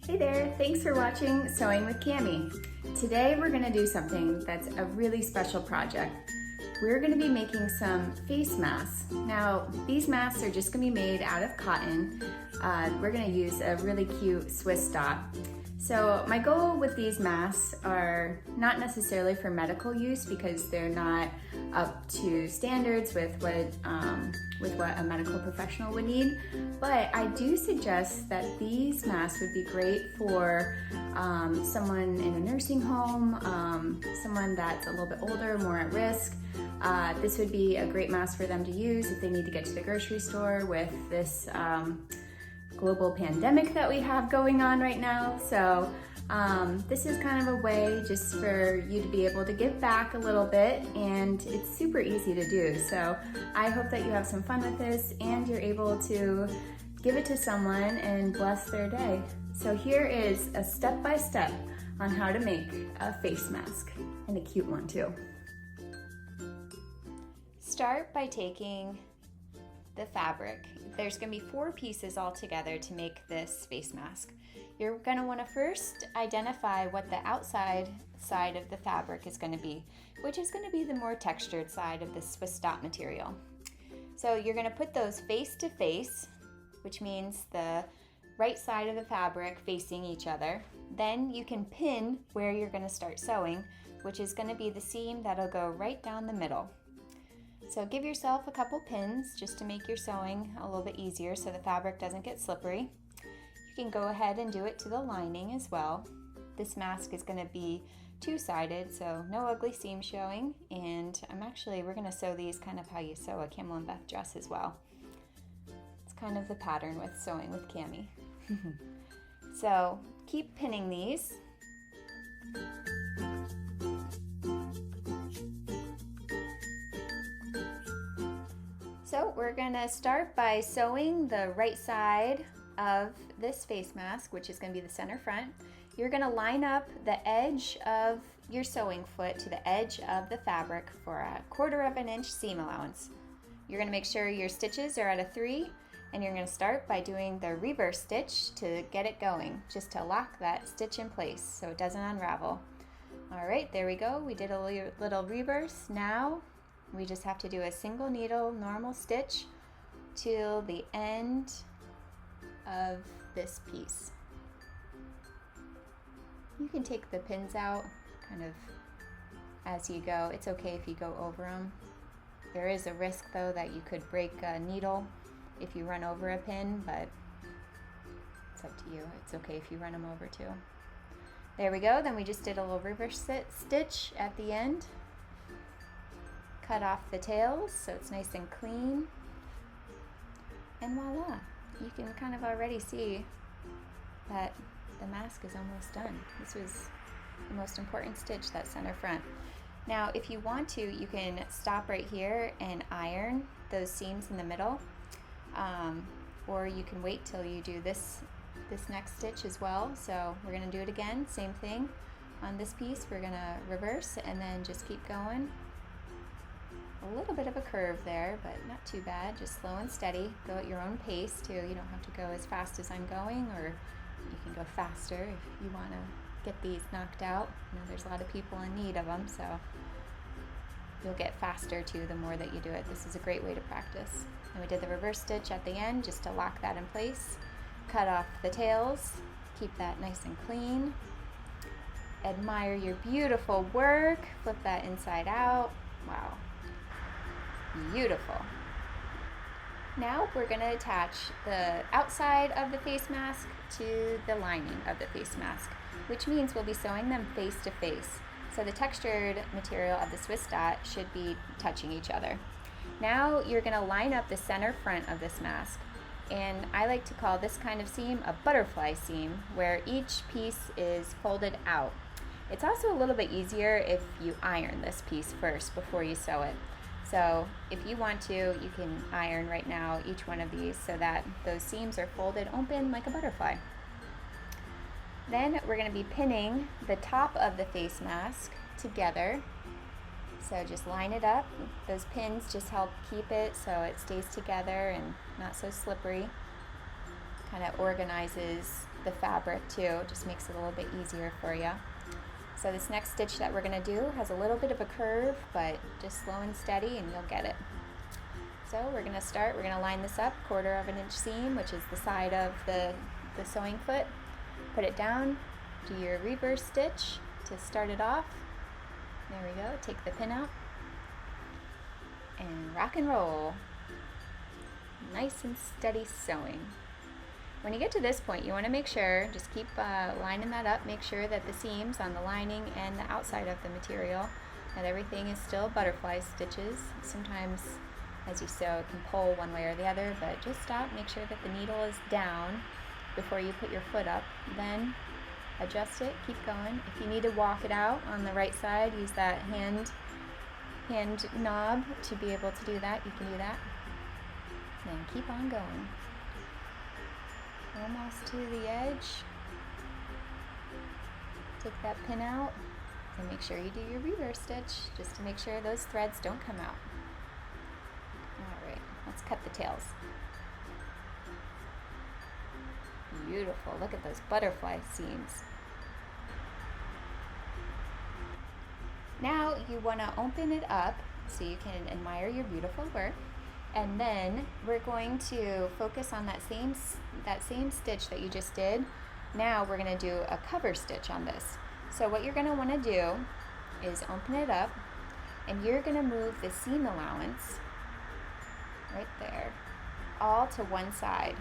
Hey there, thanks for watching Sewing with Cami. Today we're going to do something that's a really special project. We're going to be making some face masks. Now, these masks are just going to be made out of cotton. We're going to use a really cute Swiss dot. So my goal with these masks are not necessarily for medical use because they're not up to standards with what a medical professional would need, but I do suggest that these masks would be great for someone in a nursing home, someone that's a little bit older, more at risk. This would be a great mask for them to use if they need to get to the grocery store with this global pandemic that we have going on right now. So this is kind of a way just for you to be able to give back a little bit, and it's super easy to do. So I hope that you have some fun with this and you're able to give it to someone and bless their day. So here is a step-by-step on how to make a face mask, and a cute one too. Start by taking the fabric. There's going to be 4 pieces all together to make this face mask. You're going to want to first identify what the outside side of the fabric is going to be, which is going to be the more textured side of the Swiss dot material. So you're going to put those face to face, which means the right side of the fabric facing each other. Then you can pin where you're going to start sewing, which is going to be the seam that'll go right down the middle. So give yourself a couple pins just to make your sewing a little bit easier so the fabric doesn't get slippery. You can go ahead and do it to the lining as well. This mask is going to be 2-sided, so no ugly seam showing, and we're going to sew these kind of how you sew a Camel and Beth dress as well. It's kind of the pattern with Sewing with Cami. So keep pinning these. So we're gonna start by sewing the right side of this face mask, which is gonna be the center front. You're gonna line up the edge of your sewing foot to the edge of the fabric for a 1/4 inch seam allowance. You're gonna make sure your stitches are at a 3, and you're gonna start by doing the reverse stitch to get it going, just to lock that stitch in place so it doesn't unravel. All right, there we go. We did a little reverse. Now we just have to do a single needle normal stitch till the end of this piece. You can take the pins out kind of as you go. It's okay if you go over them. There is a risk though that you could break a needle if you run over a pin, but it's up to you. It's okay if you run them over too. There we go. Then we just did a little reverse stitch at the end. Cut off the tails so it's nice and clean, and voila, you can kind of already see that the mask is almost done. This was the most important stitch, that center front. Now if you want to, you can stop right here and iron those seams in the middle, or you can wait till you do this next stitch as well. So we're going to do it again, same thing on this piece. We're going to reverse and then just keep going. A little bit of a curve there, but not too bad. Just slow and steady. Go at your own pace too. You don't have to go as fast as I'm going, or you can go faster if you want to get these knocked out. You know, there's a lot of people in need of them, so you'll get faster too the more that you do it. This is a great way to practice. And we did the reverse stitch at the end just to lock that in place. Cut off the tails. Keep that nice and clean. Admire your beautiful work. Flip that inside out. Wow. Beautiful. Now we're going to attach the outside of the face mask to the lining of the face mask, which means we'll be sewing them face to face. So the textured material of the Swiss dot should be touching each other. Now you're going to line up the center front of this mask, and I like to call this kind of seam a butterfly seam, where each piece is folded out. It's also a little bit easier if you iron this piece first before you sew it. So if you want to, you can iron right now each one of these so that those seams are folded open like a butterfly. Then we're going to be pinning the top of the face mask together. So just line it up. Those pins just help keep it so it stays together and not so slippery. kind of organizes the fabric too, just makes it a little bit easier for you. So this next stitch that we're going to do has a little bit of a curve, but just slow and steady and you'll get it. So we're going to line this up, 1/4 inch seam, which is the side of the sewing foot. Put it down, do your reverse stitch to start it off. There we go, take the pin out, and rock and roll. Nice and steady sewing. When you get to this point, you want to make sure, just keep lining that up, make sure that the seams on the lining and the outside of the material, that everything is still butterfly stitches. Sometimes as you sew it can pull one way or the other, but just stop, make sure that the needle is down before you put your foot up, then adjust it, keep going. If you need to walk it out on the right side, use that hand knob to be able to do that. You can do that. Then keep on going. Almost to the edge. Take that pin out and make sure you do your reverse stitch just to make sure those threads don't come out. Alright, let's cut the tails. Beautiful, look at those butterfly seams. Now you want to open it up so you can admire your beautiful work. And then we're going to focus on that same stitch that you just did. Now we're going to do a cover stitch on this. So what you're going to want to do is open it up, and you're going to move the seam allowance right there all to one side.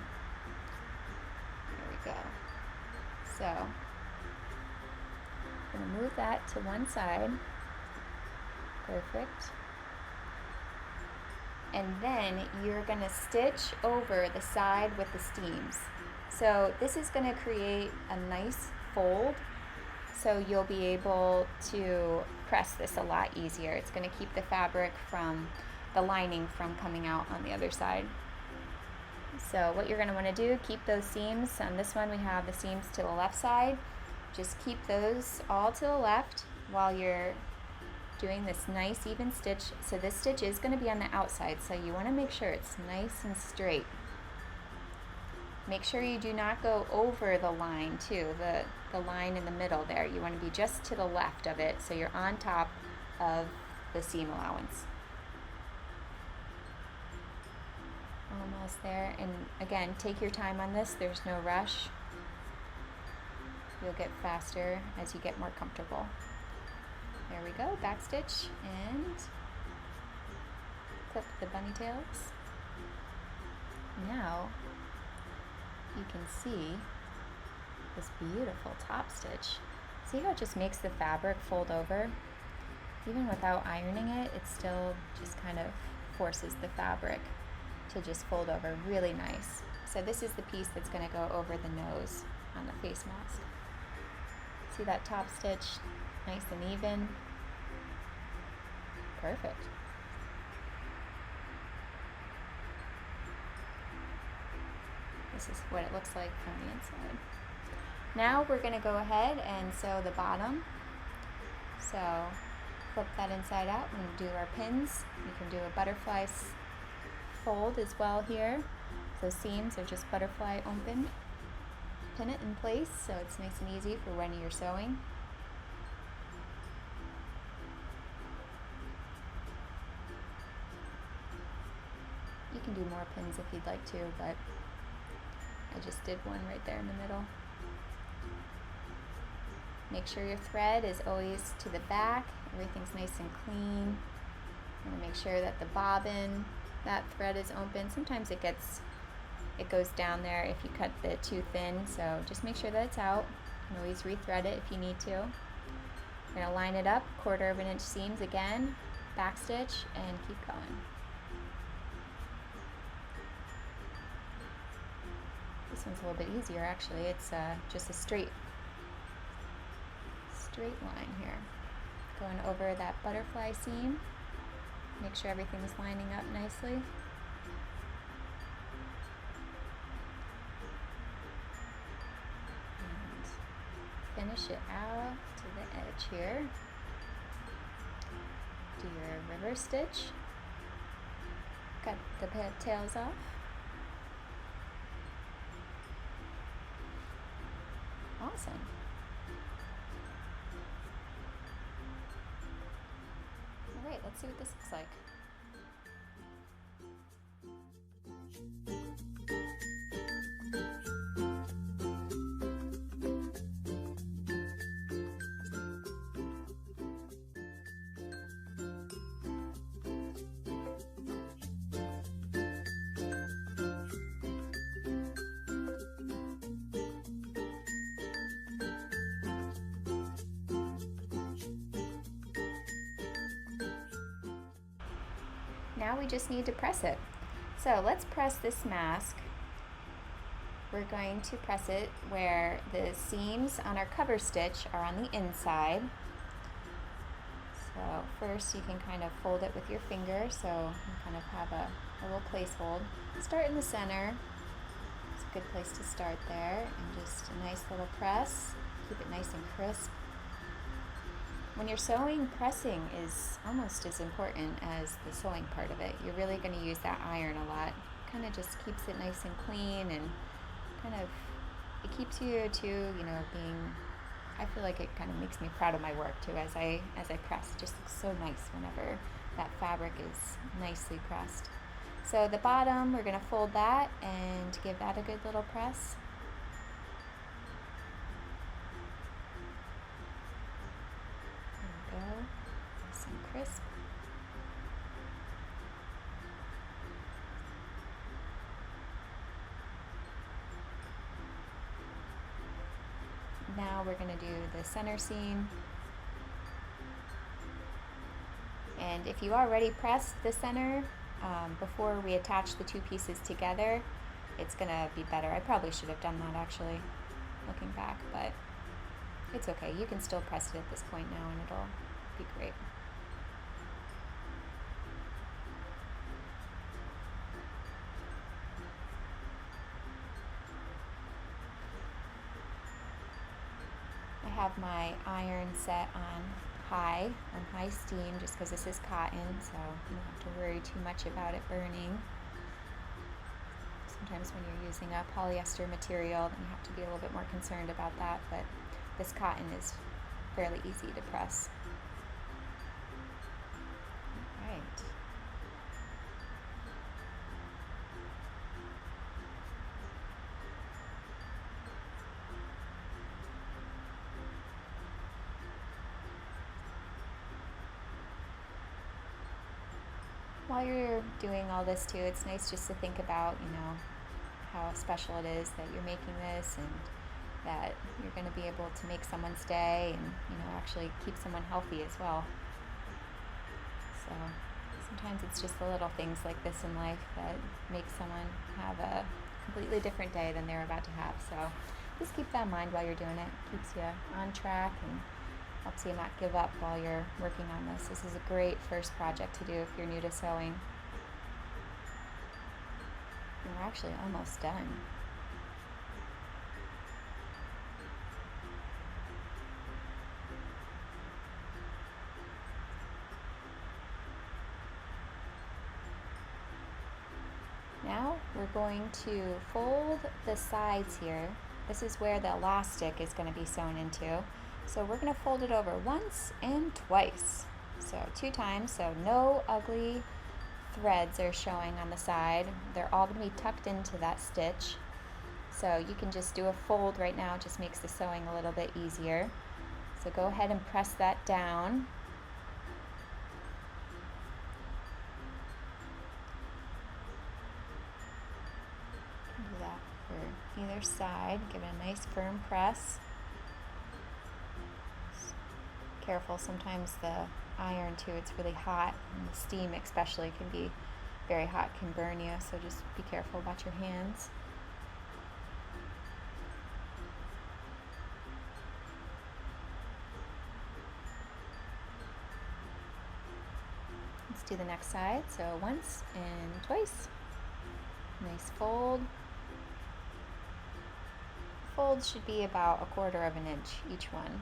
There we go. So I'm going to move that to one side. Perfect. And then you're going to stitch over the side with the seams. So this is going to create a nice fold, so you'll be able to press this a lot easier. It's going to keep the fabric from the lining from coming out on the other side. So what you're going to want to do, keep those seams. On this one we have the seams to the left side. Just keep those all to the left while you're doing this nice even stitch. So this stitch is going to be on the outside, so you want to make sure it's nice and straight. Make sure you do not go over the line too, the line in the middle there. You want to be just to the left of it, so you're on top of the seam allowance. Almost there. And again, take your time on this, there's no rush. You'll get faster as you get more comfortable. There we go, back stitch, and clip the bunny tails. Now you can see this beautiful top stitch. See how it just makes the fabric fold over? Even without ironing it, it still just kind of forces the fabric to just fold over really nice. So this is the piece that's going to go over the nose on the face mask. See that top stitch? Nice and even. Perfect. This is what it looks like from the inside. Now we're going to go ahead and sew the bottom. So flip that inside out and do our pins. You can do a butterfly fold as well here. So seams are just butterfly open. Pin it in place so it's nice and easy for when you're sewing. You can do more pins if you'd like to, but I just did one right there in the middle. Make sure your thread is always to the back. Everything's nice and clean. You want to make sure that the bobbin, that thread is open. Sometimes it goes down there if you cut the too thin, so just make sure that it's out. You can always rethread it if you need to. You're going to line it up, 1/4 inch seams again, back stitch, and keep going. This one's a little bit easier actually. It's just a straight line here. Going over that butterfly seam. Make sure everything is lining up nicely. And finish it out to the edge here. Do your reverse stitch. Cut the tails off. Awesome. All right, let's see what this looks like. Now we just need to press it. So let's press this mask. We're going to press it where the seams on our cover stitch are on the inside. So first you can kind of fold it with your finger so you kind of have a little place hold. Start in the center. It's a good place to start there, and just a nice little press. Keep it nice and crisp. When you're sewing, pressing is almost as important as the sewing part of it. You're really going to use that iron a lot. Kind of just keeps it nice and clean, and kind of, it keeps you to, you know, being, I feel like it kind of makes me proud of my work too as I press. It just looks so nice whenever that fabric is nicely pressed. So the bottom, we're going to fold that and give that a good little press. Nice and crisp. Now we're going to do the center seam. And if you already pressed the center before we attach the two pieces together, it's going to be better. I probably should have done that actually, looking back, but it's okay. You can still press it at this point now and it'll be great. I have my iron set on high steam, just because this is cotton, so you don't have to worry too much about it burning. Sometimes when you're using a polyester material, then you have to be a little bit more concerned about that, but this cotton is fairly easy to press. All right. While you're doing all this too, it's nice just to think about, you know, how special it is that you're making this, and that you're going to be able to make someone's day, and, you know, actually keep someone healthy as well. So sometimes it's just the little things like this in life that make someone have a completely different day than they're about to have. So just keep that in mind while you're doing it. Keeps you on track and helps you not give up while you're working on this. This is a great first project to do if you're new to sewing. And we're actually almost done. Now we're going to fold the sides here. This is where the elastic is going to be sewn into. So we're going to fold it over once and twice. So 2 times, so no ugly threads are showing on the side. They're all going to be tucked into that stitch. So you can just do a fold right now. It just makes the sewing a little bit easier. So go ahead and press that down. Do that for either side. Give it a nice firm press. Careful, sometimes the iron too, it's really hot, and the steam especially can be very hot, can burn you, so just be careful about your hands. Let's do the next side. So once and twice. Nice fold. Fold should be about 1/4 of an inch each one.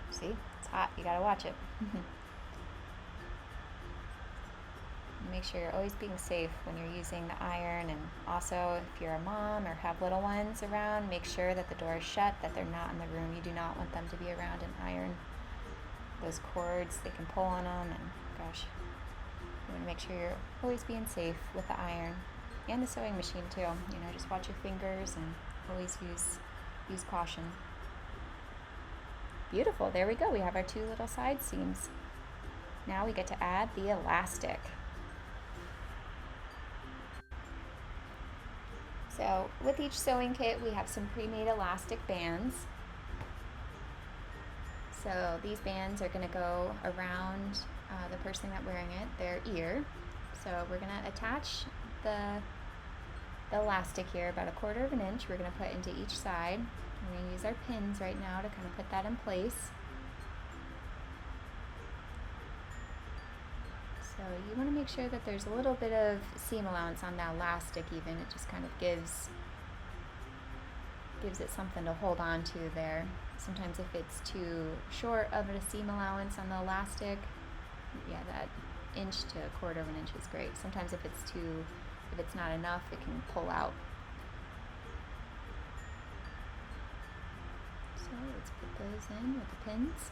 see, it's hot. You gotta watch it. Make sure you're always being safe when you're using the iron, and also if you're a mom or have little ones around, make sure that the door is shut, that they're not in the room. You do not want them to be around an iron. Those cords, they can pull on them, and gosh, you want to make sure you're always being safe with the iron and the sewing machine too. You know, just watch your fingers and always use caution. Beautiful, there we go. We have our 2 little side seams. Now we get to add the elastic. So with each sewing kit, we have some pre-made elastic bands. So these bands are going to go around the person that's wearing it, their ear. So we're going to attach the elastic here about 1/4 of an inch. We're going to put into each side. We're going to use our pins right now to kind of put that in place. So you want to make sure that there's a little bit of seam allowance on that elastic even. It just kind of gives it something to hold on to there. Sometimes if it's too short of a seam allowance on the elastic, yeah, that inch to 1/4 of an inch is great. Sometimes if it's not enough, it can pull out. So let's put those in with the pins.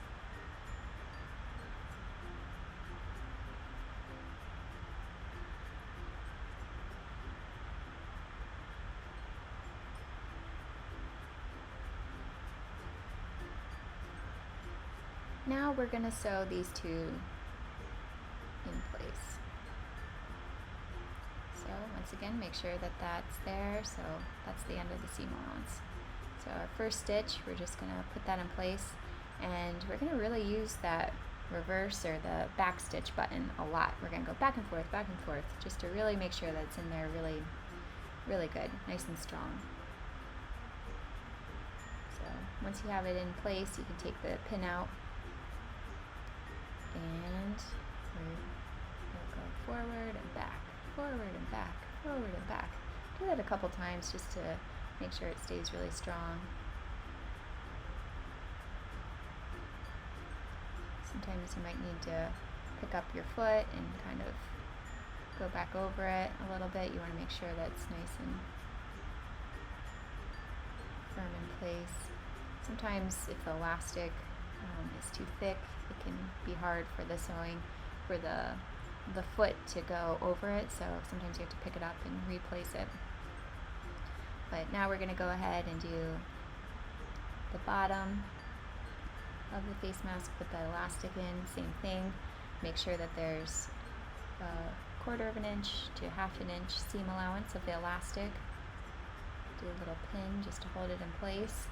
Now we're going to sew these 2 in place. So once again, make sure that that's there. So that's the end of the seam allowance. So our first stitch, we're just going to put that in place, and we're going to really use that reverse or the back stitch button a lot. We're going to go back and forth, just to really make sure that it's in there really, really good, nice and strong. So once you have it in place, you can take the pin out, and we'll go forward and back, forward and back, forward and back. Do that a couple times just to make sure it stays really strong. Sometimes you might need to pick up your foot and kind of go back over it a little bit. You want to make sure that it's nice and firm in place. Sometimes if the elastic is too thick, it can be hard for the sewing, for the foot to go over it, so sometimes you have to pick it up and replace it. But now we're going to go ahead and do the bottom of the face mask, put the elastic in, same thing. Make sure that there's 1/4 of an inch to 1/2 an inch seam allowance of the elastic. Do a little pin just to hold it in place.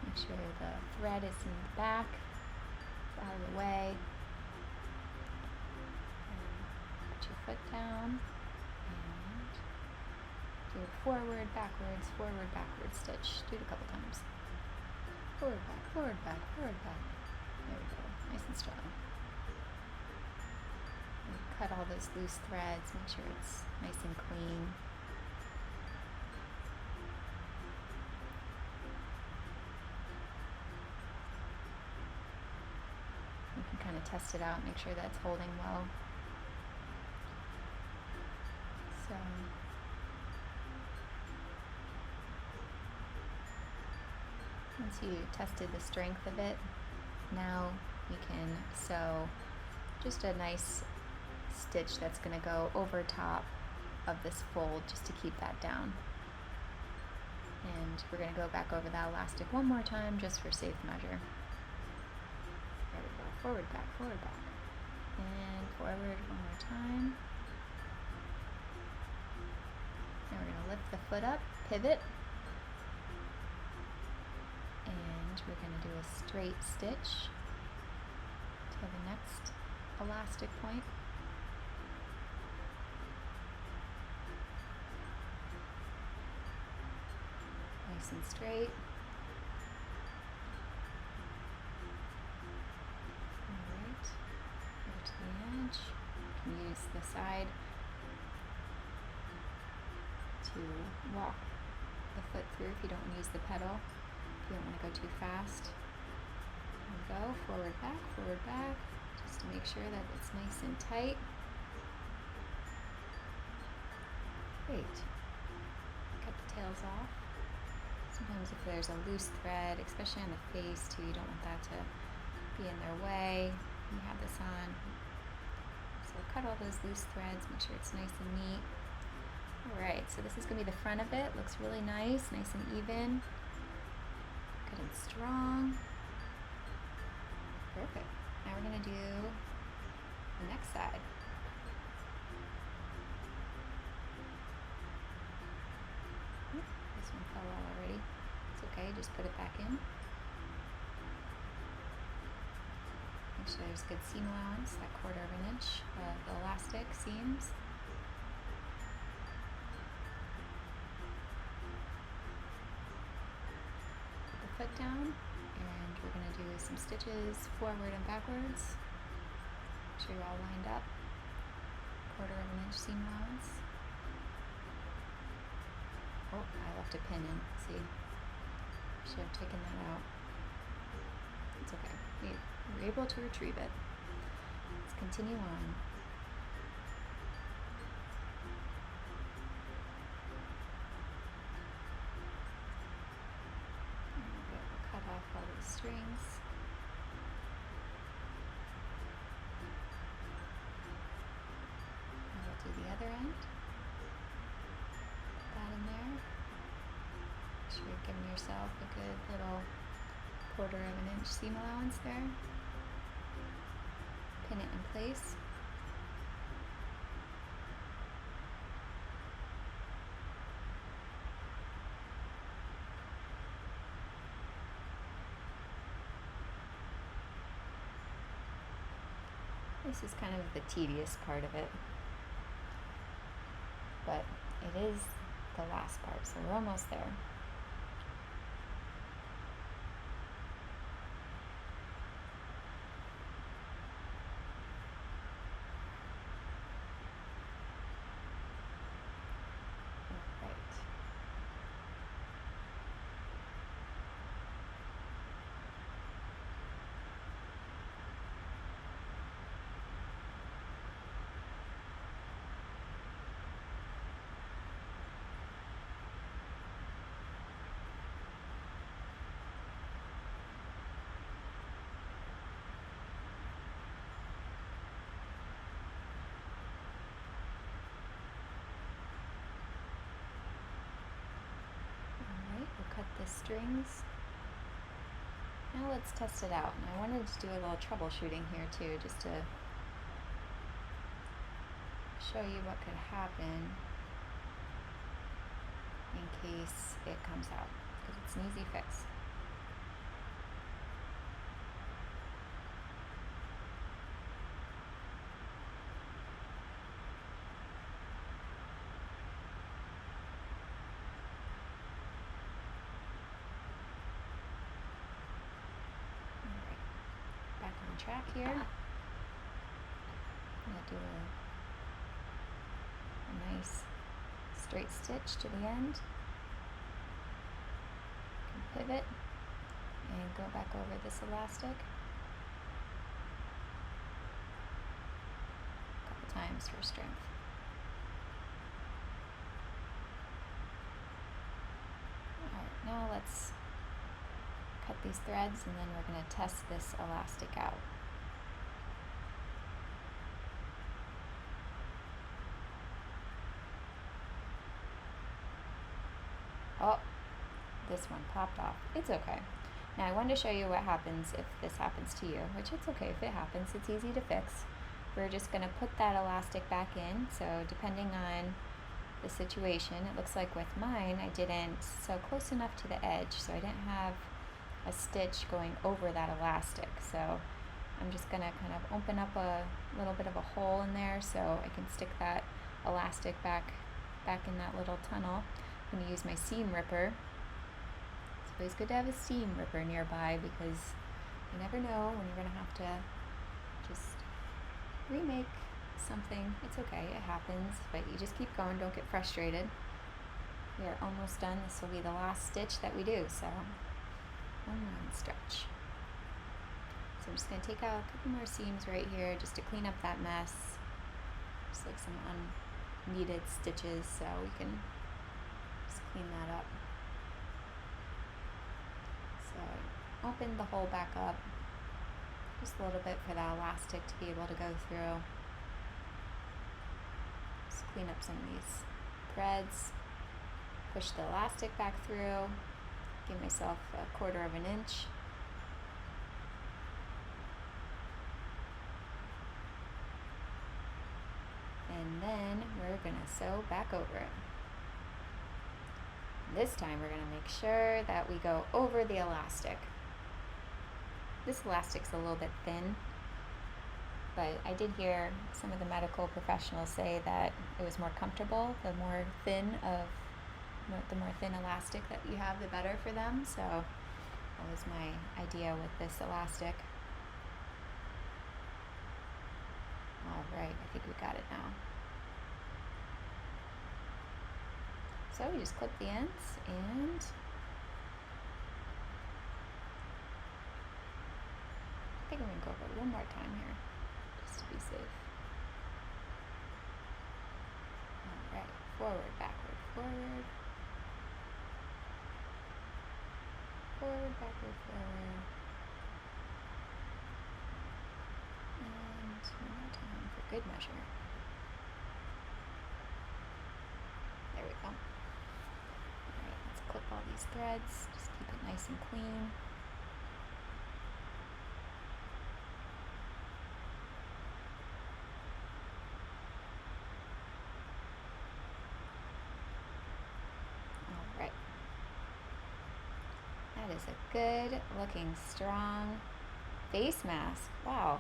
Make sure the thread is in the back, out of the way. And put your foot down and do a forward, backward stitch. Do it a couple times. Forward, back, forward, back, forward, back. There we go, nice and strong. And cut all those loose threads, make sure it's nice and clean. Kind of test it out, make sure that's holding well. So once you tested the strength of it, now you can sew just a nice stitch that's going to go over top of this fold just to keep that down. And we're going to go back over that elastic one more time just for safe measure. There we go. Forward, back, and forward one more time. Now we're going to lift the foot up, pivot, and we're going to do a straight stitch to the next elastic point. Nice and straight. Alright, go to the edge. use the side to walk the foot through if you don't want to use the pedal, if you don't want to go too fast. There we go, forward, back, just to make sure that it's nice and tight. Great. Cut the tails off. Sometimes if there's a loose thread, especially on the face too, you don't want that to be in their way. You have this on. So cut all those loose threads, make sure it's nice and neat. Alright, so this is going to be the front of it. Looks really nice and even. Good and strong. Perfect. Now we're going to do the next side. This one fell out already. It's okay, just put it back in. Make sure there's good seam allowance, that 1/4 inch of elastic seams. Put the foot down, and we're going to do some stitches forward and backwards. Make sure you're all lined up. 1/4 inch seam allowance. Oh, I left a pin in. See? Should have taken that out. It's okay. We were able to retrieve it. Let's continue on. We'll cut off all these strings. Now we'll do the other end. In there. Make sure you're giving yourself a good little 1/4 inch seam allowance there. Pin it in place. This is kind of the tedious part of it, but it is the last part, so we're almost there. Right. Cut the strings. Now let's test it out. And I wanted to do a little troubleshooting here too, just to show you what could happen in case it comes out, because it's an easy fix. Track here. I'm going to do a nice straight stitch to the end. You can pivot and go back over this elastic a couple times for strength. Alright, now let's cut these threads, and then we're going to test this elastic out. Oh, this one popped off. It's okay. Now I wanted to show you what happens if this happens to you, which it's okay if it happens. It's easy to fix. We're just going to put that elastic back in. So depending on the situation, it looks like with mine I didn't sew close enough to the edge, so I didn't have a stitch going over that elastic. So I'm just going to kind of open up a little bit of a hole in there so I can stick that elastic back in that little tunnel. I'm going to use my seam ripper. It's always good to have a seam ripper nearby, because you never know when you're going to have to just remake something. It's okay, it happens, but you just keep going, don't get frustrated. We are almost done. This will be the last stitch that we do, so one round stretch. So I'm just going to take out a couple more seams right here just to clean up that mess. Just like some unneeded stitches, so we can just clean that up. So I opened the hole back up just a little bit for that elastic to be able to go through. Just clean up some of these threads. Push the elastic back through. Give myself 1/4 of an inch. And then we're gonna sew back over it. This time we're gonna make sure that we go over the elastic. This elastic's a little bit thin, but I did hear some of the medical professionals say that it was more comfortable the more thin elastic that you have, the better for them. So that was my idea with this elastic. All right, I think we got it now. So we just clip the ends and I think I'm going to go over it one more time here just to be safe. All right, forward, backward, forward. Forward, backward, forward. And one more time for good measure. There we go. Alright, let's clip all these threads. Just keep it nice and clean. Alright. That is a good looking, strong face mask. Wow.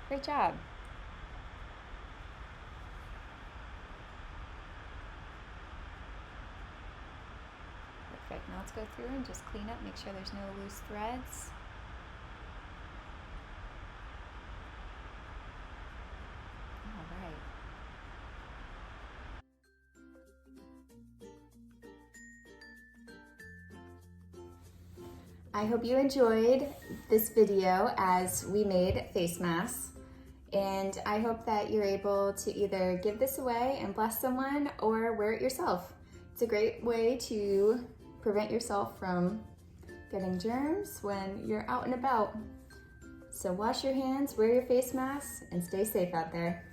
Great job. Perfect. Now let's go through and just clean up, make sure there's no loose threads. All right. I hope you enjoyed this video as we made face masks. And I hope that you're able to either give this away and bless someone or wear it yourself. It's a great way to prevent yourself from getting germs when you're out and about. So wash your hands, wear your face masks, and stay safe out there.